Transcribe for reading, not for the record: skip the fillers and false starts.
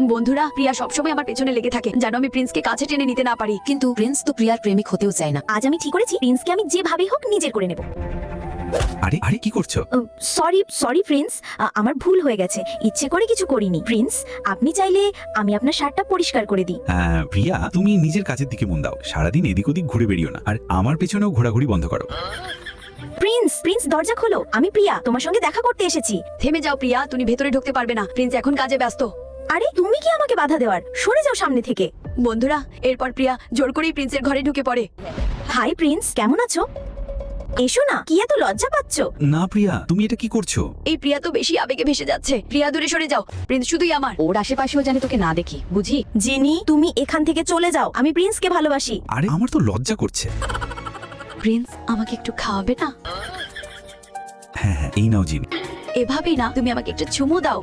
বন্ধুরা, প্রিয়া সবসময় আমার পেছনে লেগে থাকে যেন আমি প্রিন্সকে কাছে টেনে নিতে না পারি। কিন্তু প্রিন্স তো প্রিয়ার প্রেমিক হতেও চায় না। আজ আমি ঠিক করেছি প্রিন্সকে আমি যেভাবেই হোক নিজের করে নেব। আরে আরে কি করছো? সরি প্রিন্স, আমার ভুল হয়ে গেছে, ইচ্ছে করে কিছু করিনি। প্রিন্স, আপনি চাইলে আমি আপনার শার্টটা পরিষ্কার করে দিই। হ্যাঁ প্রিয়া, তুমি নিজের কাজের দিকে মন দাও, সারাদিন এদিক ওদিক ঘুরে বেরিও না, আর আমার পেছনেও ঘোরাঘুরি বন্ধ করো। প্রিন্স দরজা খোলো, আমি প্রিয়া তোমার সঙ্গে দেখা করতে এসেছি। থেমে যাও প্রিয়া, তুমি ভেতরে ঢুকতে পারবে না, প্রিন্স এখন কাজে ব্যস্ত। আরে তুমি কি আমাকে বাধা দেওয়ার? সরে যাও সামনে থেকে। বন্ধুরা, এরপর প্রিয়া জোর করেই প্রিন্সের ঘরে ঢুকে পড়ে। হাই প্রিন্স, কেমন আছো? এসো না, কি এত লজ্জা পাচ্ছ? না প্রিয়া, তুমি এটা কি করছো? এই প্রিয়া তো বেশি আবেগে ভেসে যাচ্ছে। প্রিয়া দূরে সরে যাও, প্রিন্স শুধুই আমার। ওর আশেপাশেও জানে তোকে না দেখি, বুঝি? জিনি, তুমি এখান থেকে চলে যাও, আমি প্রিন্সকে ভালোবাসি। আরে আমার তো লজ্জা করছে। প্রিন্স, আমাকে একটু খাওয়াবে না? হ্যাঁ হ্যাঁ, এই নাও জিনি। এভাবেই না, তুমি আমাকে একটু চুমু দাও।